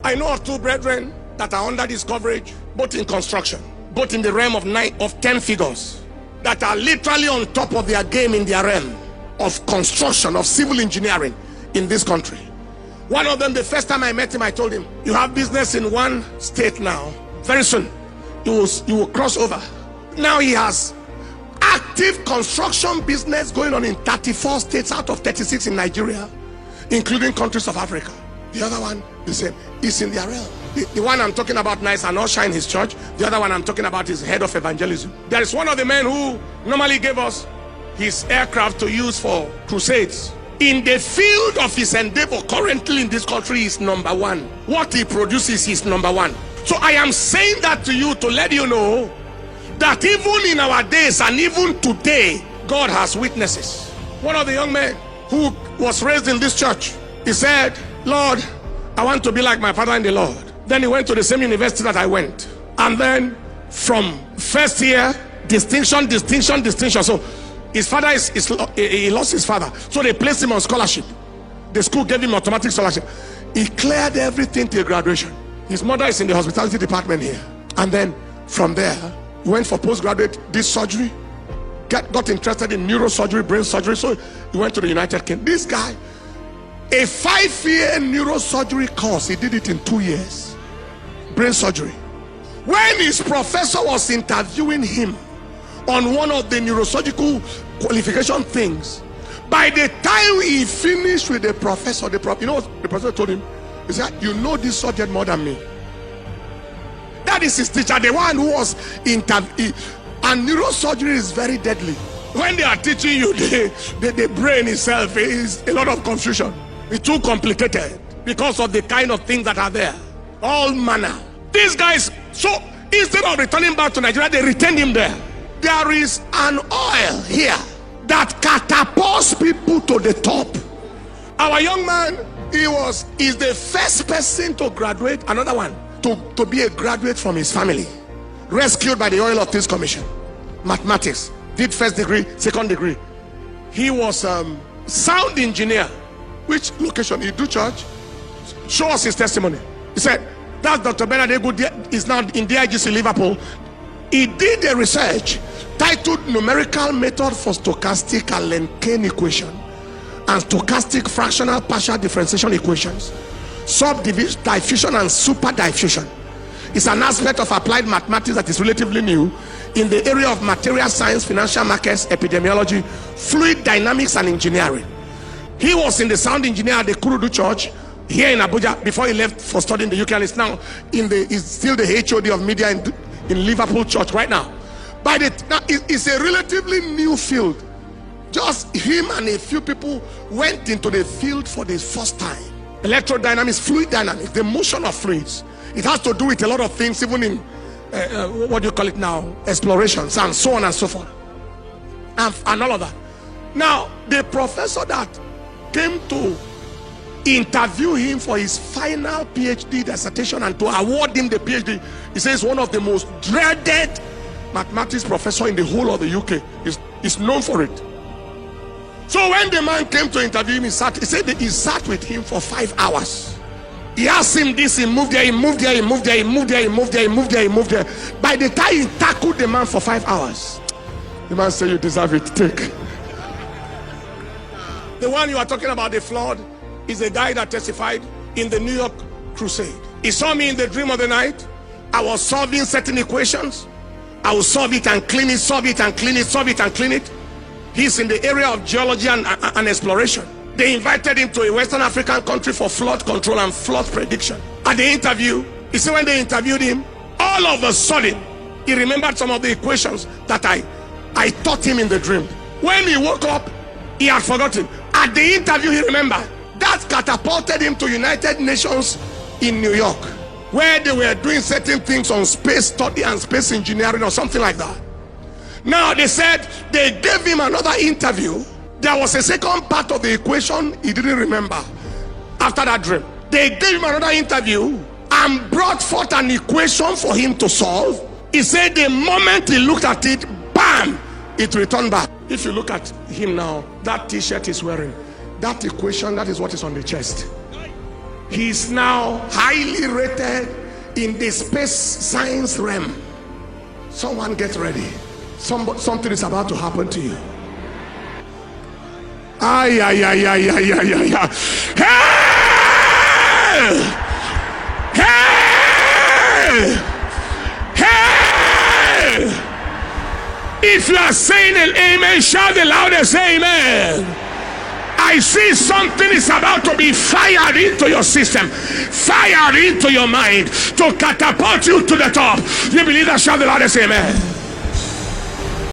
I know of 2 brethren that are under this coverage, both in construction, both in the realm of 10 figures, that are literally on top of their game in their realm of construction, of civil engineering in this country. One of them, the first time I met him, I told him, you have business in one state now. Very soon, you will cross over. Now he has active construction business going on in 34 states out of 36 in Nigeria, including countries of Africa. The other one, the same, is in their realm. The one I'm talking about now is an usher in his church. The other one I'm talking about is head of evangelism. There is one of the men who normally gave us his aircraft to use for crusades. In the field of his endeavor currently in this country is number 1. What he produces is number 1. So I am saying that to you to let you know that even in our days and even today, God has witnesses. One of the young men who was raised in this church, he said, Lord, I want to be like my father in the Lord. Then he went to the same university that I went. And then from first year, distinction. So his father he lost his father. So they placed him on scholarship. The school gave him automatic scholarship. He cleared everything till graduation. His mother is in the hospitality department here. And then from there, he went for postgraduate, did surgery, got interested in neurosurgery, brain surgery. So he went to the United Kingdom. This guy, a 5-year neurosurgery course, he did it in 2 years. Brain surgery. When his professor was interviewing him on one of the neurosurgical qualification things, by the time he finished with the professor, you know what the professor told him? He said, you know this subject more than me. That is his teacher, the one who was interviewing. And neurosurgery is very deadly. When they are teaching you the brain itself, is a lot of confusion. It's too complicated because of the kind of things that are there. All manner. These guys, so instead of returning back to Nigeria, they retained him there. There is an oil here that catapults people to the top. Our young man, is the first person to graduate, another one, to be a graduate from his family. Rescued by the Oil of Things Commission. Mathematics. Did first degree, second degree. He was sound engineer. Which location? He do church? Show us his testimony. He said, that's Dr. Bernard Egu, is now in DIGC Liverpool. He did a research titled Numerical Method for Stochastic and Lenkane Equation and Stochastic Fractional Partial Differentiation Equations, Subdiffusion and Superdiffusion. It's an aspect of applied mathematics that is relatively new in the area of material science, financial markets, epidemiology, fluid dynamics and engineering. He was in the sound engineer at the Kurudu Church here in Abuja before he left for studying the UK, and is now is still the HOD of media in Liverpool Church right now. Now it's a relatively new field. Just him and a few people went into the field for the first time. Electrodynamics, fluid dynamics, the motion of fluids. It has to do with a lot of things, even in what do you call it now, explorations and so on and so forth, and all of that. Now the professor that came to interview him for his final PhD dissertation and to award him the PhD, he says one of the most dreaded mathematics professor in the whole of the UK is known for it. So when the man came to interview him, he said that he sat with him for 5 hours. He asked him this, he moved there, he moved there, he moved there, he moved there, he moved there, he moved there, he moved there. By the time he tackled the man for 5 hours, the man said, you deserve it, take. The one you are talking about, the flood, is a guy that testified in the New York crusade. He saw me in the dream of the night. I was solving certain equations. I will solve it and clean it, solve it and clean it, solve it and clean it. He's in the area of geology and exploration. They invited him to a Western African country for flood control and flood prediction. At the interview, he said when they interviewed him, all of a sudden, he remembered some of the equations that I taught him in the dream. When he woke up, he had forgotten. At the interview, he remembered. That catapulted him to United Nations in New York, where they were doing certain things on space study and space engineering or something like that. Now they said they gave him another interview. There was a second part of the equation he didn't remember after that dream. They gave him another interview and brought forth an equation for him to solve. He said the moment he looked at it, bam, it returned back. If you look at him now, that t-shirt he's wearing, that equation, that is what is on the chest. He's now highly rated in the space science realm. Someone get ready. Something is about to happen to you. Ay, ay, ay, ay, ay, ay, ay, ay. Hey! Hey! Hey! If you are saying an amen, shout the loudest amen. I see something is about to be fired into your system, fired into your mind to catapult you to the top. You believe that? Shout the loudest amen.